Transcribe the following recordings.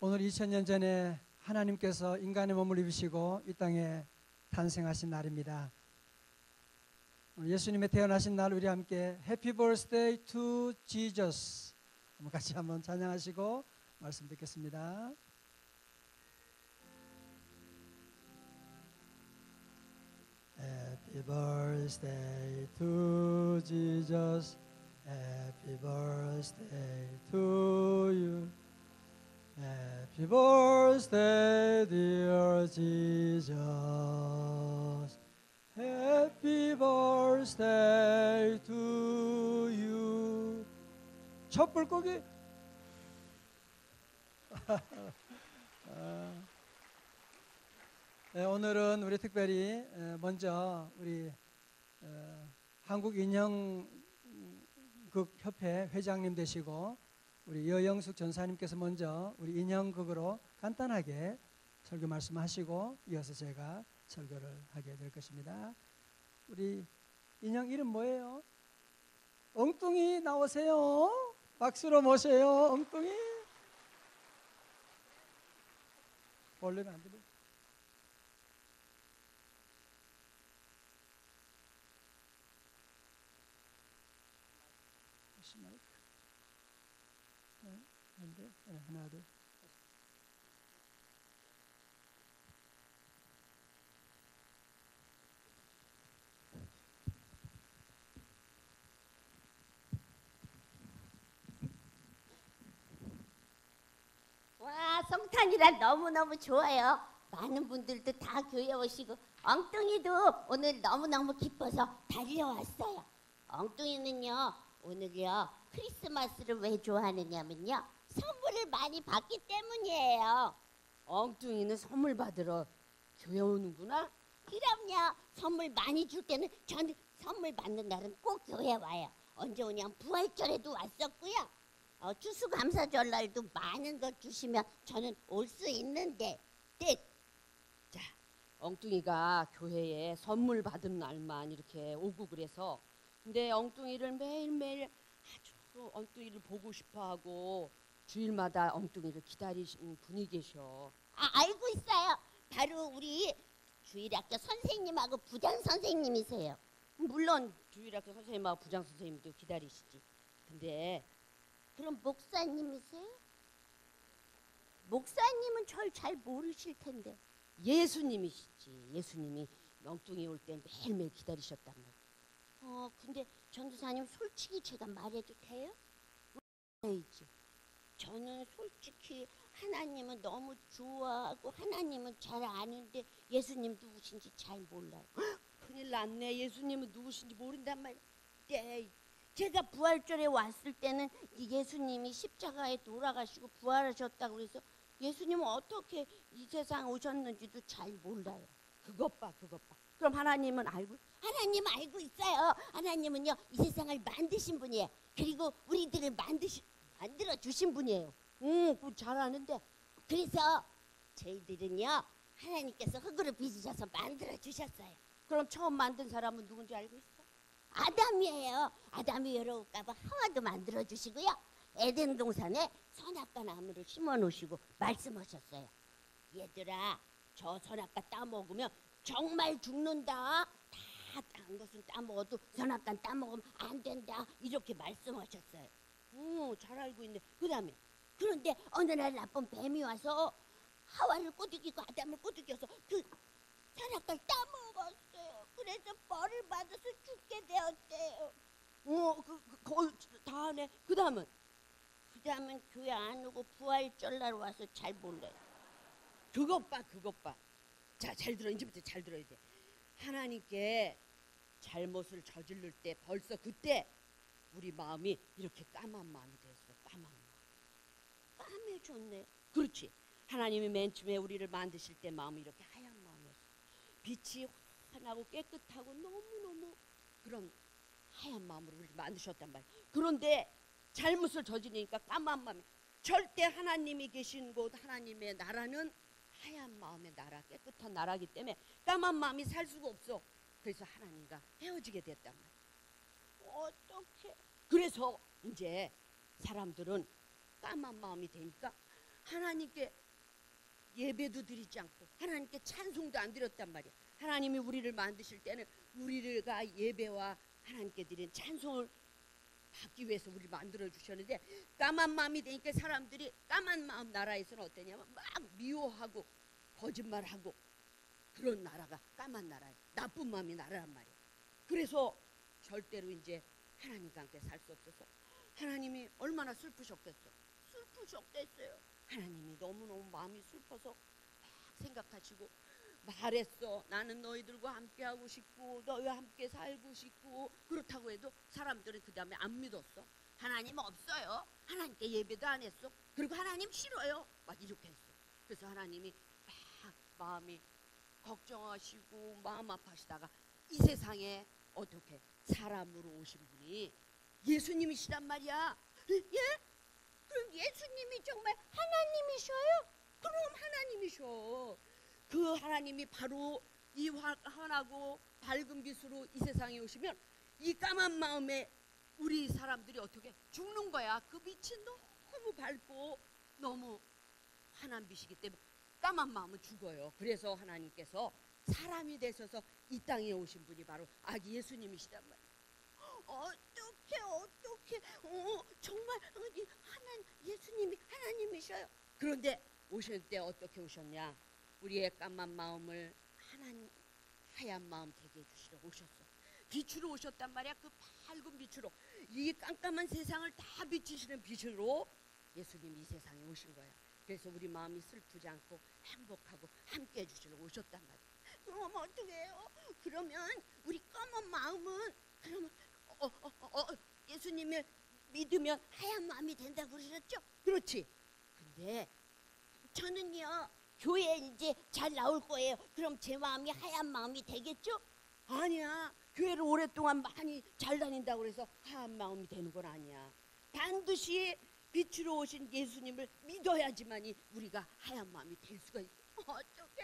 오늘 2000년 전에 하나님께서 인간의 몸을 입으시고 이 땅에 탄생하신 날입니다. 예수님의 태어나신 날 우리 함께 Happy Birthday to Jesus 같이 한번 찬양하시고 말씀 듣겠습니다. Happy birthday to Jesus. Happy birthday to you. Happy birthday, dear Jesus. Happy birthday to you. 첫 불고기. 네, 오늘은 우리 특별히 먼저 우리 한국인형극협회 회장님 되시고 우리 여영숙 전사님께서 먼저 우리 인형극으로 간단하게 설교 말씀하시고 이어서 제가 설교를 하게 될 것입니다. 우리 인형 이름 뭐예요? 엉뚱이 나오세요. 박수로 모셔요. 엉뚱이. 원래는 안 들려. 마이크. 네, 하나 둘. 와, 성탄이라 너무너무 좋아요. 많은 분들도 다 교회 오시고 엉뚱이도 오늘 너무너무 기뻐서 달려왔어요. 엉뚱이는요 오늘요 크리스마스를 왜 좋아하느냐면요 선물을 많이 받기 때문이에요. 엉뚱이는 선물 받으러 교회 오는구나? 그럼요. 선물 많이 줄 때는 저는 선물 받는 날은 꼭 교회 와요. 언제 오냐면 부활절에도 왔었고요. 추수감사절 날도 많은 것 주시면 저는 올 수 있는데 자, 엉뚱이가 교회에 선물 받은 날만 이렇게 오고 그래서 근데 엉뚱이를 매일매일 아주 엉뚱이를 보고 싶어하고 주일마다 엉뚱이를 기다리시는 분이 계셔. 알고 있어요. 바로 우리 주일학교 선생님하고 부장 선생님이세요. 물론 주일학교 선생님하고 부장 선생님도 기다리시지. 근데 그럼 목사님이세요? 목사님은 절 잘 모르실 텐데. 예수님이시지. 예수님이 엉뚱이 올 때 매일매일 기다리셨단 말이야. 근데 전도사님 솔직히 제가 말해도 돼요? 있지. 저는 솔직히 하나님은 너무 좋아하고 하나님은 잘 아는데 예수님 누구신지 잘 몰라요. 큰일 났네. 예수님은 누구신지 모른단 말이야. 네. 제가 부활절에 왔을 때는 예수님이 십자가에 돌아가시고 부활하셨다고 그래서 예수님은 어떻게 이 세상 오셨는지도 잘 몰라요. 그것 봐. 그럼 하나님은 알고? 하나님 알고 있어요. 하나님은요 이 세상을 만드신 분이에요. 그리고 우리들을 만들어 주신 분이에요. 그거 잘 아는데. 그래서 저희들은요 하나님께서 흙으로 빚으셔서 만들어 주셨어요. 그럼 처음 만든 사람은 누군지 알고 있어? 아담이에요. 아담이 외로울까봐 하와도 만들어 주시고요. 에덴 동산에 선악과 나무를 심어 놓으시고 말씀하셨어요. 얘들아, 저 선악과 따먹으면 정말 죽는다. 다 딴 것은 따먹어도 선악과는 따먹으면 안 된다. 이렇게 말씀하셨어요. 잘 알고 있네. 그런데 어느 날 나쁜 뱀이 와서 하와를 꼬드기고 아담을 꼬드겨서 그 선악과를 따먹었어요. 그래서 벌을 받아서 죽게 되었대요. 그거 다 하네. 그 다음은 교회 안 오고 부활절날 와서 잘 몰라요. 그것 봐. 자, 잘 들어. 이제부터 잘 들어야 돼. 하나님께 잘못을 저지를 때 벌써 그때 우리 마음이 이렇게 까만 마음이 됐어. 까만 마음. 까매졌네. 그렇지. 하나님이 맨 처음에 우리를 만드실 때 마음이 이렇게 하얀 마음이었어. 빛이 환하고 깨끗하고 너무너무 그런 하얀 마음으로 우리를 만드셨단 말이야. 그런데 잘못을 저지르니까 까만 마음이. 절대 하나님이 계신 곳 하나님의 나라는 하얀 마음의 나라, 깨끗한 나라이기 때문에 까만 마음이 살 수가 없어. 그래서 하나님과 헤어지게 됐단 말이야. 어떻게? 그래서 이제 사람들은 까만 마음이 되니까 하나님께 예배도 드리지 않고 하나님께 찬송도 안 드렸단 말이야. 하나님이 우리를 만드실 때는 우리가 예배와 하나님께 드린 찬송을 받기 위해서 우리를 만들어 주셨는데, 까만 마음이 되니까 사람들이 까만 마음 나라에서는 어떠냐면 막 미워하고 거짓말하고 그런 나라가 까만 나라예요. 나쁜 마음이 나라란 말이에요. 그래서 절대로 이제 하나님과 함께 살 수 없어서 하나님이 얼마나 슬프셨겠어. 슬프셨겠어요. 하나님이 너무너무 마음이 슬퍼서 막 생각하시고 말했어. 나는 너희들과 함께하고 싶고 너희와 함께 살고 싶고. 그렇다고 해도 사람들은 그 다음에 안 믿었어. 하나님 없어요. 하나님께 예배도 안 했어. 그리고 하나님 싫어요. 막 이렇게 했어. 그래서 하나님이 막 마음이 걱정하시고 마음 아파하시다가 이 세상에 어떻게 사람으로 오신 분이 예수님이시란 말이야. 예? 그럼 예수님이 정말 하나님이셔요? 그럼 하나님이셔. 그 하나님이 바로 이 환하고 밝은 빛으로 이 세상에 오시면 이 까만 마음에 우리 사람들이 어떻게 죽는 거야. 그 빛이 너무 밝고 너무 환한 빛이기 때문에 까만 마음은 죽어요. 그래서 하나님께서 사람이 되셔서 이 땅에 오신 분이 바로 아기 예수님이시단 말이에요. 어떻게 정말 예수님이 하나님이셔요. 그런데 오실 때 어떻게 오셨냐? 우리의 까만 마음을 하얀 마음 되게 해주시러 오셨어. 빛으로 오셨단 말이야. 그 밝은 빛으로, 이 깜깜한 세상을 다 비추시는 빛으로 예수님이 이 세상에 오신 거야. 그래서 우리 마음이 슬프지 않고 행복하고 함께 해주시러 오셨단 말이야. 그럼 어떻게 해요? 그러면 우리 까만 마음은 그러면 예수님을 믿으면 하얀 마음이 된다고 그러셨죠? 그렇지. 근데 저는요 교회에 이제 잘 나올 거예요. 그럼 제 마음이 하얀 마음이 되겠죠? 아니야. 교회를 오랫동안 많이 잘 다닌다고 해서 하얀 마음이 되는 건 아니야. 반드시 빛으로 오신 예수님을 믿어야지만이 우리가 하얀 마음이 될 수가 있어. 어떡해.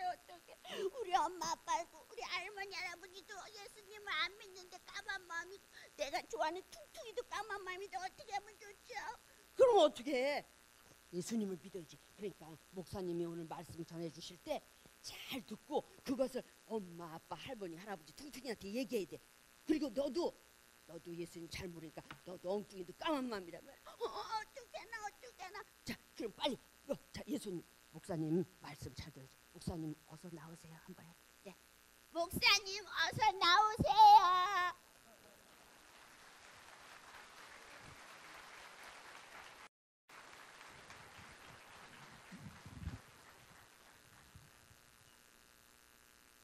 우리 엄마 아빠고 우리 할머니 할아버지도 예수님을 안 믿는데 까만 마음이고, 내가 좋아하는 퉁퉁이도 까만 마음인데 어떻게 하면 좋죠? 그럼 어떻게 해? 예수님을 믿어야지. 그러니까 목사님이 오늘 말씀 전해주실 때 잘 듣고 그것을 엄마 아빠 할머니 할아버지 퉁퉁이한테 얘기해야 돼. 그리고 너도 예수님 잘 모르니까 너도 엉뚱이도 까만 마음이라면 어떡해나. 자 그럼 빨리 자 예수님 목사님 말씀 잘 들어줘. 목사님 어서 나오세요 한번 해. 네. 목사님 어서 나오세요.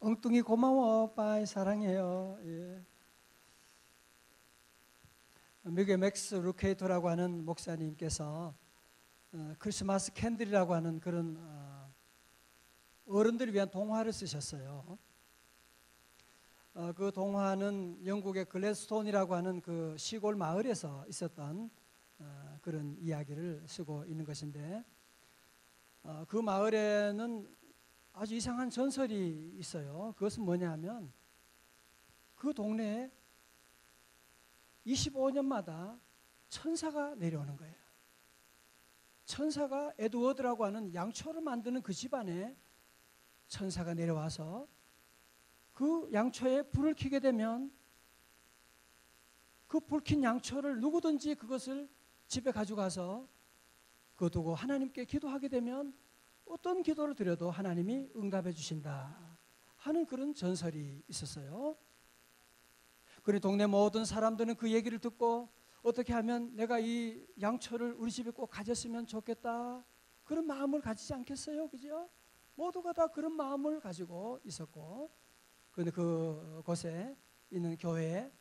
엉뚱이 고마워. 빠이 사랑해요. 예. 미국의 맥스 루케이토라고 하는 목사님께서 크리스마스 캔들이라고 하는 그런 어른들을 위한 동화를 쓰셨어요. 그 동화는 영국의 글래스톤이라고 하는 그 시골 마을에서 있었던 그런 이야기를 쓰고 있는 것인데, 그 마을에는 아주 이상한 전설이 있어요. 그것은 뭐냐 하면 그 동네에 25년마다 천사가 내려오는 거예요. 천사가 에드워드라고 하는 양초를 만드는 그 집안에 천사가 내려와서 그 양초에 불을 켜게 되면 그 불 킨 양초를 누구든지 그것을 집에 가져가서 그거 두고 하나님께 기도하게 되면 어떤 기도를 드려도 하나님이 응답해 주신다 하는 그런 전설이 있었어요. 그래 동네 모든 사람들은 그 얘기를 듣고 어떻게 하면 내가 이 양초를 우리 집에 꼭 가졌으면 좋겠다 그런 마음을 가지지 않겠어요? 그죠? 모두가 다 그런 마음을 가지고 있었고, 그런데 그곳에 있는 교회에,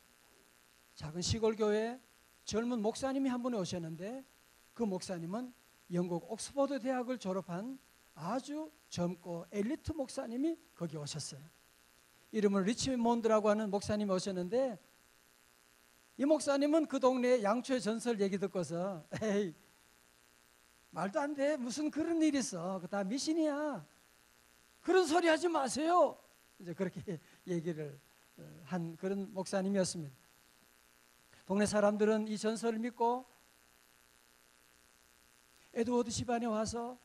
작은 시골 교회에 젊은 목사님이 한 분이 오셨는데, 그 목사님은 영국 옥스퍼드 대학을 졸업한 아주 젊고 엘리트 목사님이 거기 오셨어요. 이름은 리치몬드라고 하는 목사님이 오셨는데, 이 목사님은 그 동네의 양초의 전설 얘기 듣고서 에이 말도 안 돼, 무슨 그런 일이 있어, 그거 다 미신이야, 그런 소리 하지 마세요, 이제 그렇게 얘기를 한 그런 목사님이었습니다. 동네 사람들은 이 전설을 믿고 에드워드 집안에 와서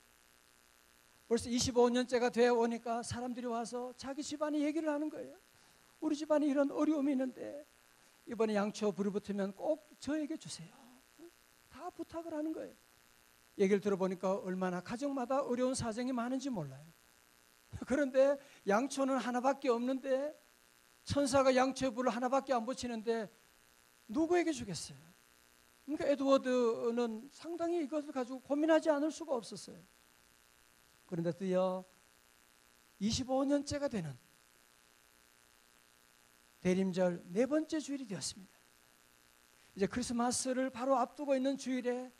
벌써 25년째가 되어 오니까 사람들이 와서 자기 집안의 얘기를 하는 거예요. 우리 집안에 이런 어려움이 있는데 이번에 양초 불이 붙으면 꼭 저에게 주세요. 다 부탁을 하는 거예요. 얘기를 들어보니까 얼마나 가정마다 어려운 사정이 많은지 몰라요. 그런데 양초는 하나밖에 없는데 천사가 양초의 불을 하나밖에 안 붙이는데 누구에게 주겠어요? 그러니까 에드워드는 상당히 이것을 가지고 고민하지 않을 수가 없었어요. 그런데 드디어 25년째가 되는 대림절 네 번째 주일이 되었습니다. 이제 크리스마스를 바로 앞두고 있는 주일에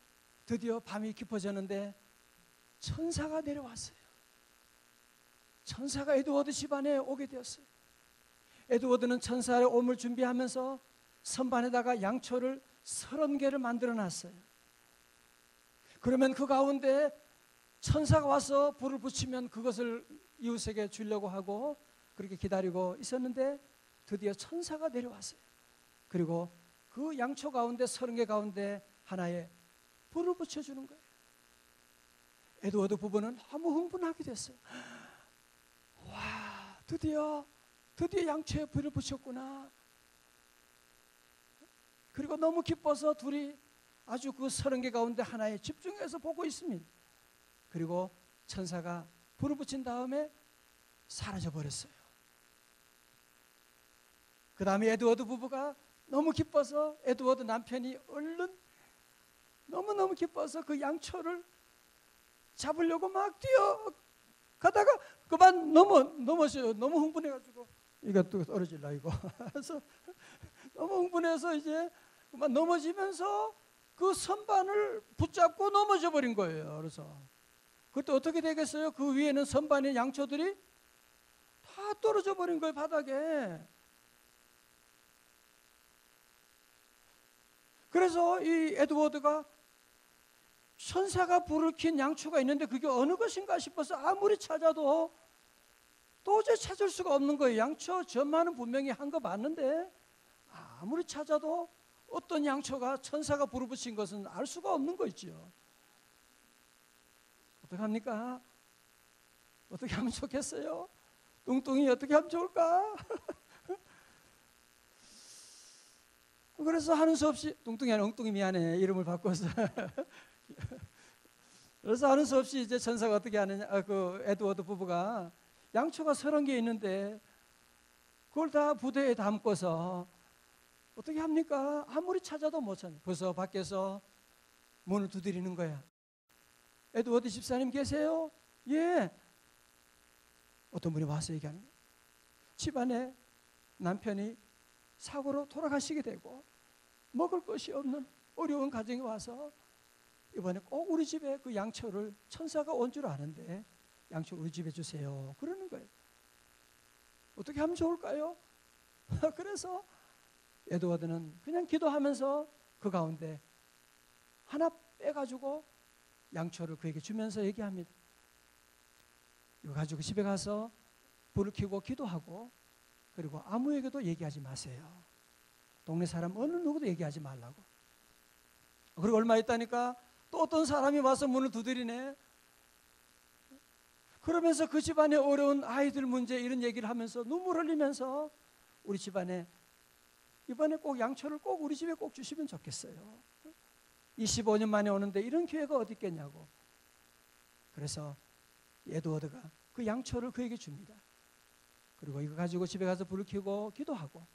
드디어 밤이 깊어졌는데 천사가 내려왔어요. 천사가 에드워드 집안에 오게 되었어요. 에드워드는 천사의 오물 준비하면서 선반에다가 양초를 30개를 만들어 놨어요. 그러면 그 가운데 천사가 와서 불을 붙이면 그것을 이웃에게 주려고 하고 그렇게 기다리고 있었는데 드디어 천사가 내려왔어요. 그리고 그 양초 가운데 30개 가운데 하나에 불을 붙여주는 거예요. 에드워드 부부는 너무 흥분하게 됐어요. 와, 드디어 양초에 불을 붙였구나. 그리고 너무 기뻐서 둘이 아주 그 30개 가운데 하나에 집중해서 보고 있습니다. 그리고 천사가 불을 붙인 다음에 사라져 버렸어요. 그 다음에 에드워드 부부가 너무 기뻐서 에드워드 남편이 얼른 너무너무 기뻐서 그 양초를 잡으려고 막 뛰어가다가 그만 넘어져요. 너무 흥분해가지고 이것도 떨어질라 이거. 그래서 너무 흥분해서 이제 그만 넘어지면서 그 선반을 붙잡고 넘어져 버린 거예요. 그래서 그때 어떻게 되겠어요? 그 위에는 선반의 양초들이 다 떨어져 버린 거예요, 바닥에. 그래서 이 에드워드가 천사가 불을 킨 양초가 있는데 그게 어느 것인가 싶어서 아무리 찾아도 도저히 찾을 수가 없는 거예요. 양초 전만은 분명히 한 거 맞는데 아무리 찾아도 어떤 양초가 천사가 불을 붙인 것은 알 수가 없는 거 있죠. 어떡합니까? 어떻게 하면 좋겠어요? 뚱뚱이 어떻게 하면 좋을까? 그래서 하는 수 없이 뚱뚱이 아니라 엉뚱이 미안해 이름을 바꿔서 그래서 하는 수 없이 이제 천사가 어떻게 하느냐 그 에드워드 부부가 양초가 30개 있는데 그걸 다 부대에 담고서 어떻게 합니까? 아무리 찾아도 못 찾아요. 벌써 밖에서 문을 두드리는 거야. 에드워드 집사님 계세요? 예. 어떤 분이 와서 얘기하는 거예요. 집안에 남편이 사고로 돌아가시게 되고 먹을 것이 없는 어려운 가정이 와서 이번에 꼭 우리 집에 그 양초를 천사가 온 줄 아는데 양초 우리 집에 주세요. 그러는 거예요. 어떻게 하면 좋을까요? 그래서 에드워드는 그냥 기도하면서 그 가운데 하나 빼가지고 양초를 그에게 주면서 얘기합니다. 이거 가지고 집에 가서 불을 켜고 기도하고 그리고 아무에게도 얘기하지 마세요. 동네 사람 어느 누구도 얘기하지 말라고. 그리고 얼마 있다니까 또 어떤 사람이 와서 문을 두드리네. 그러면서 그 집안에 어려운 아이들 문제 이런 얘기를 하면서 눈물 흘리면서 우리 집안에 이번에 꼭 양초를 꼭 우리 집에 꼭 주시면 좋겠어요. 25년 만에 오는데 이런 기회가 어디 있겠냐고. 그래서 에드워드가 그 양초를 그에게 줍니다. 그리고 이거 가지고 집에 가서 불을 켜고 기도하고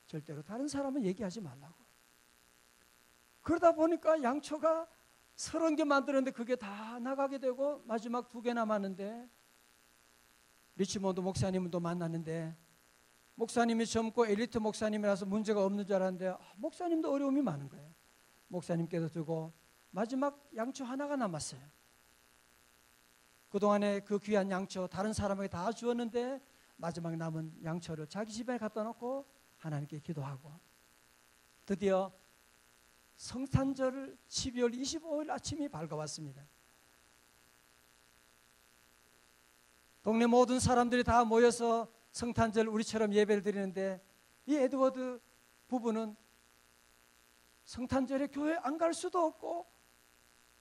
절대로 다른 사람은 얘기하지 말라고. 그러다 보니까 양초가 30개 만드는데 그게 다 나가게 되고 마지막 2개 남았는데 리치몬드 목사님도 만났는데 목사님이 젊고 엘리트 목사님이라서 문제가 없는 줄 알았는데 목사님도 어려움이 많은 거예요. 목사님께서 주고 마지막 양초 하나가 남았어요. 그동안에 그 귀한 양초 다른 사람에게 다 주었는데 마지막 남은 양초를 자기 집에 갖다 놓고 하나님께 기도하고 드디어 성탄절 12월 25일 아침이 밝아왔습니다. 동네 모든 사람들이 다 모여서 성탄절 우리처럼 예배를 드리는데 이 에드워드 부부는 성탄절에 교회 안 갈 수도 없고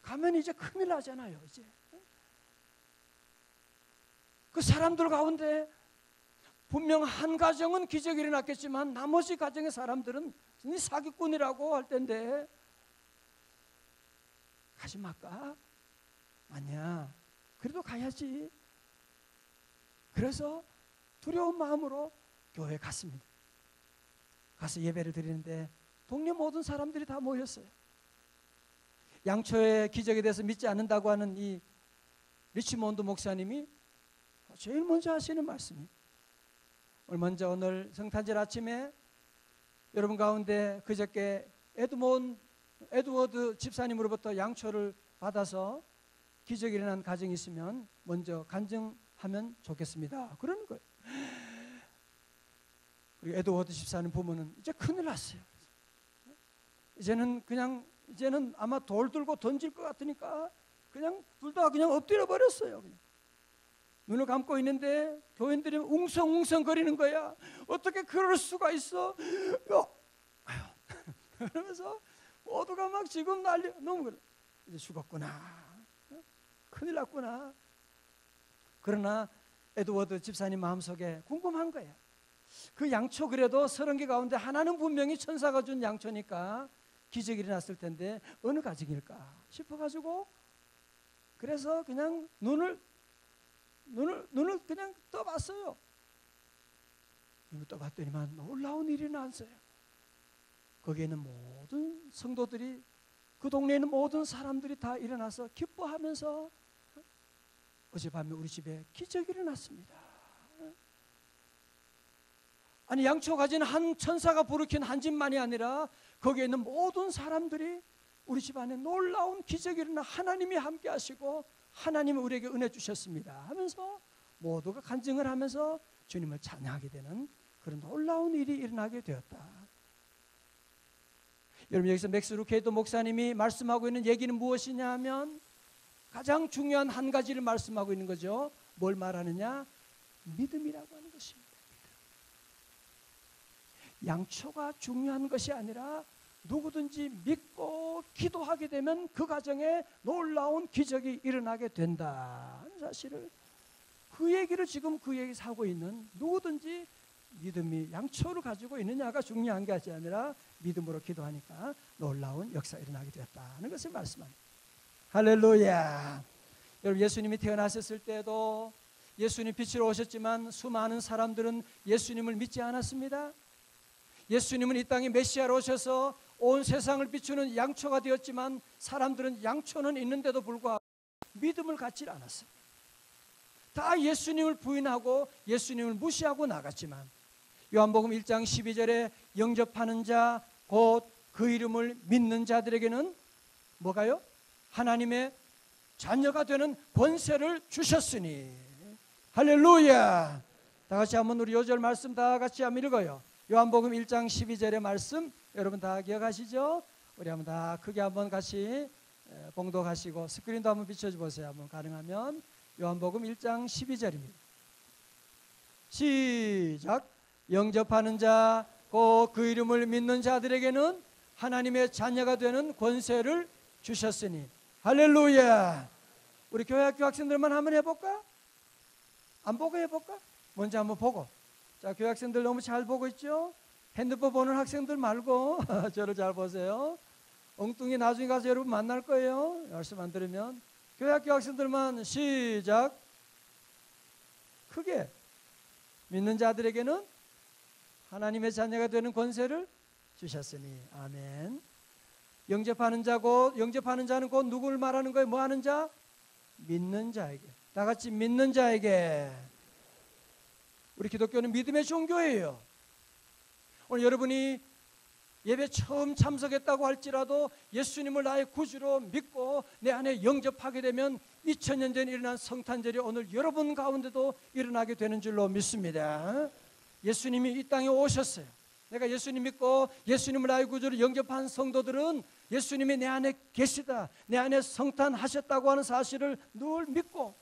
가면 이제 큰일 나잖아요. 이제 그 사람들 가운데 분명 한 가정은 기적이 일어났겠지만 나머지 가정의 사람들은 사기꾼이라고 할 텐데 가지 말까? 아니야. 그래도 가야지. 그래서 두려운 마음으로 교회에 갔습니다. 가서 예배를 드리는데 동네 모든 사람들이 다 모였어요. 양초의 기적에 대해서 믿지 않는다고 하는 이 리치몬드 목사님이 제일 먼저 하시는 말씀이, 먼저 오늘 성탄절 아침에 여러분 가운데 그저께 에드워드 집사님으로부터 양초를 받아서 기적이 일어난 가정이 있으면 먼저 간증하면 좋겠습니다. 그러는 거예요. 우리 에드워드 집사님 부모는 이제 큰일 났어요. 이제는 아마 돌 들고 던질 것 같으니까 그냥 둘 다 그냥 엎드려 버렸어요. 그냥. 눈을 감고 있는데 교인들이 웅성웅성 거리는 거야. 어떻게 그럴 수가 있어? 그러면서 모두가 막 지금 너무 그래. 이제 죽었구나. 큰일 났구나. 그러나 에드워드 집사님 마음속에 궁금한 거야. 그 양초 그래도 30개 가운데 하나는 분명히 천사가 준 양초니까 기적이 일어났을 텐데 어느 가정일까 싶어가지고 그래서 그냥 눈을 그냥 떠봤어요. 눈을 떠봤더니만 놀라운 일이 났어요. 거기에는 모든 성도들이, 그 동네에 있는 모든 사람들이 다 일어나서 기뻐하면서 어젯밤에 우리 집에 기적이 일어났습니다. 아니 양초 가진 한 천사가 부르킨 한 집만이 아니라 거기에 있는 모든 사람들이 우리 집 안에 놀라운 기적이 일어나 하나님이 함께 하시고 하나님이 우리에게 은혜 주셨습니다 하면서 모두가 간증을 하면서 주님을 찬양하게 되는 그런 놀라운 일이 일어나게 되었다. 여러분 여기서 맥스 루케이도 목사님이 말씀하고 있는 얘기는 무엇이냐 하면 가장 중요한 한 가지를 말씀하고 있는 거죠. 뭘 말하느냐? 믿음이라고 하는 것입니다. 양초가 중요한 것이 아니라 누구든지 믿고 기도하게 되면 그 가정에 놀라운 기적이 일어나게 된다는 사실을, 그 얘기를 지금 그 얘기에서 하고 있는, 누구든지 믿음이 양초를 가지고 있느냐가 중요한 게 아니라 믿음으로 기도하니까 놀라운 역사가 일어나게 되었다는 것을 말씀합니다. 할렐루야. 여러분 예수님이 태어나셨을 때도 예수님 빛으로 오셨지만 수많은 사람들은 예수님을 믿지 않았습니다. 예수님은 이 땅에 메시아로 오셔서 온 세상을 비추는 양초가 되었지만 사람들은 양초는 있는데도 불구하고 믿음을 갖지 않았어요. 다 예수님을 부인하고 예수님을 무시하고 나갔지만 요한복음 1장 12절에 영접하는 자 곧 그 이름을 믿는 자들에게는 뭐가요? 하나님의 자녀가 되는 권세를 주셨으니. 할렐루야. 다 같이 한번 우리 요절 말씀 다 같이 한번 읽어요. 요한복음 1장 12절의 말씀 여러분 다 기억하시죠? 우리 한번 다 크게 한번 같이 봉독하시고 스크린도 한번 비춰보세요. 한번 가능하면 요한복음 1장 12절입니다. 시작. 영접하는 자 곧 그 이름을 믿는 자들에게는 하나님의 자녀가 되는 권세를 주셨으니. 할렐루야. 우리 교회학교 학생들만 한번 해볼까? 안 보고 해볼까? 먼저 한번 보고. 자, 교회학생들 너무 잘 보고 있죠? 핸드폰 보는 학생들 말고 저를 잘 보세요. 엉뚱이 나중에 가서 여러분 만날 거예요. 말씀 안 들으면. 교회학교 학생들만 시작. 크게. 믿는 자들에게는 하나님의 자녀가 되는 권세를 주셨으니. 아멘. 영접하는 자는 곧 누구를 말하는 거예요? 뭐 하는 자? 믿는 자에게. 다 같이 믿는 자에게. 우리 기독교는 믿음의 종교예요. 오늘 여러분이 예배 처음 참석했다고 할지라도 예수님을 나의 구주로 믿고 내 안에 영접하게 되면 2000년 전에 일어난 성탄절이 오늘 여러분 가운데도 일어나게 되는 줄로 믿습니다. 예수님이 이 땅에 오셨어요. 내가 예수님 믿고 예수님을 나의 구주로 영접한 성도들은 예수님이 내 안에 계시다, 내 안에 성탄하셨다고 하는 사실을 늘 믿고,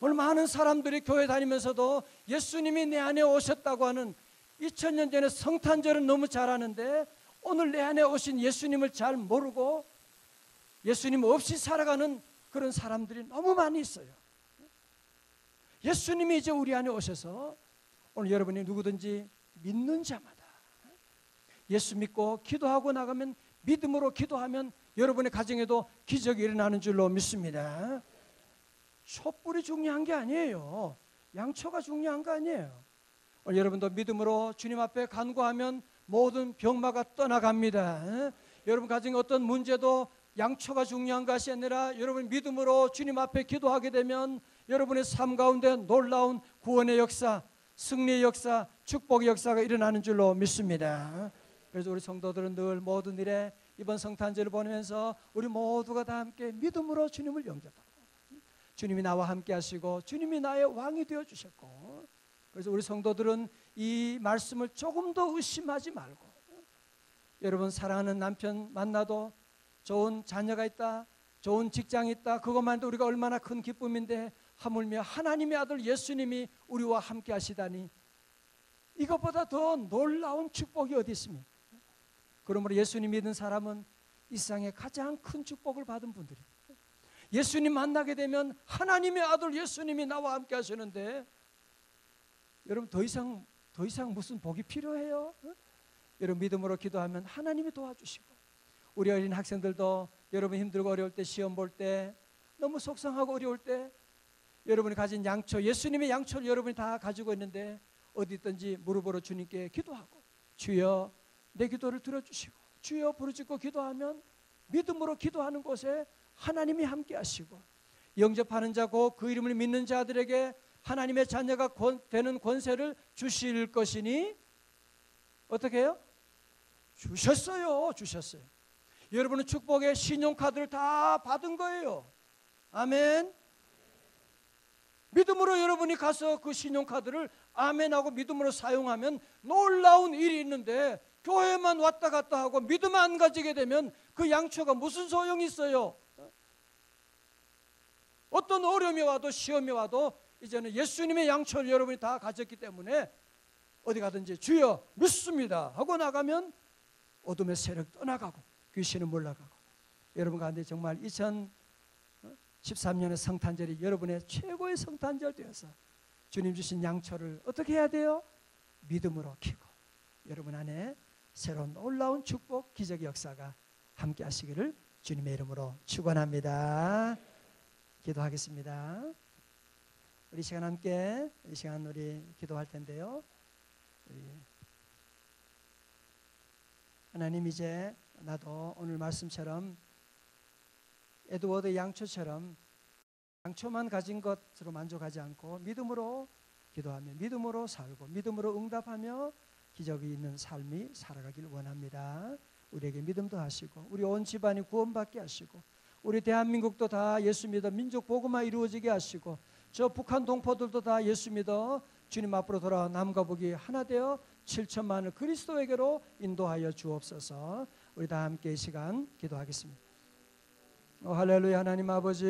오늘 많은 사람들이 교회 다니면서도 예수님이 내 안에 오셨다고 하는 2000년 전에 성탄절은 너무 잘 아는데 오늘 내 안에 오신 예수님을 잘 모르고 예수님 없이 살아가는 그런 사람들이 너무 많이 있어요. 예수님이 이제 우리 안에 오셔서 오늘 여러분이 누구든지 믿는 자마다 예수 믿고 기도하고 나가면, 믿음으로 기도하면 여러분의 가정에도 기적이 일어나는 줄로 믿습니다. 촛불이 중요한 게 아니에요. 양초가 중요한 거 아니에요. 오늘 여러분도 믿음으로 주님 앞에 간구하면 모든 병마가 떠나갑니다. 여러분 가정에 어떤 문제도 양초가 중요한 것이 아니라 여러분 믿음으로 주님 앞에 기도하게 되면 여러분의 삶 가운데 놀라운 구원의 역사, 승리의 역사, 축복의 역사가 일어나는 줄로 믿습니다. 그래서 우리 성도들은 늘 모든 일에 이번 성탄절을 보내면서 우리 모두가 다 함께 믿음으로 주님을 영접하고, 주님이 나와 함께 하시고 주님이 나의 왕이 되어 주셨고, 그래서 우리 성도들은 이 말씀을 조금 더 의심하지 말고, 여러분 사랑하는 남편 만나도 좋은 자녀가 있다, 좋은 직장이 있다, 그것만 해도 우리가 얼마나 큰 기쁨인데 하물며 하나님의 아들 예수님이 우리와 함께 하시다니 이것보다 더 놀라운 축복이 어디 있습니까? 그러므로 예수님 믿은 사람은 이 세상에 가장 큰 축복을 받은 분들입니다. 예수님 만나게 되면 하나님의 아들 예수님이 나와 함께 하시는데 여러분 더 이상 무슨 복이 필요해요? 여러분 믿음으로 기도하면 하나님이 도와주시고, 우리 어린 학생들도 여러분 힘들고 어려울 때, 시험 볼 때, 너무 속상하고 어려울 때 여러분이 가진 양초, 예수님의 양초를 여러분이 다 가지고 있는데 어디 있든지 무릎으로 주님께 기도하고, 주여 내 기도를 들어주시고, 주여 부르짖고 기도하면 믿음으로 기도하는 곳에 하나님이 함께 하시고, 영접하는 자고 그 이름을 믿는 자들에게 하나님의 자녀가 되는 권세를 주실 것이니 어떻게 해요? 주셨어요. 여러분은 축복의 신용카드를 다 받은 거예요. 아멘. 믿음으로 여러분이 가서 그 신용카드를 아멘하고 믿음으로 사용하면 놀라운 일이 있는데, 교회만 왔다 갔다 하고 믿음 안 가지게 되면 그 양초가 무슨 소용이 있어요? 어떤 어려움이 와도 시험이 와도 이제는 예수님의 양초를 여러분이 다 가졌기 때문에 어디 가든지 주여 믿습니다 하고 나가면 어둠의 세력 떠나가고 귀신은 물러가고, 여러분 가운데 정말 2013년의 성탄절이 여러분의 최고의 성탄절 되어서 주님 주신 양초를 어떻게 해야 돼요? 믿음으로 켜고 여러분 안에 새로운 놀라운 축복, 기적의 역사가 함께 하시기를 주님의 이름으로 축원합니다. 기도하겠습니다. 우리 시간 함께 이 시간 우리 기도할 텐데요. 하나님, 이제 나도 오늘 말씀처럼 에드워드 양초처럼 양초만 가진 것으로 만족하지 않고 믿음으로 기도하며 믿음으로 살고 믿음으로 응답하며 기적이 있는 삶이 살아가길 원합니다. 우리에게 믿음도 하시고 우리 온 집안이 구원받게 하시고 우리 대한민국도 다 예수 믿어 민족 복음화 이루어지게 하시고 저 북한 동포들도 다 예수 믿어 주님 앞으로 돌아와 남과 북이 하나 되어 7천만을 그리스도에게로 인도하여 주옵소서. 우리 다 함께 이 시간 기도하겠습니다. 할렐루야. 하나님 아버지,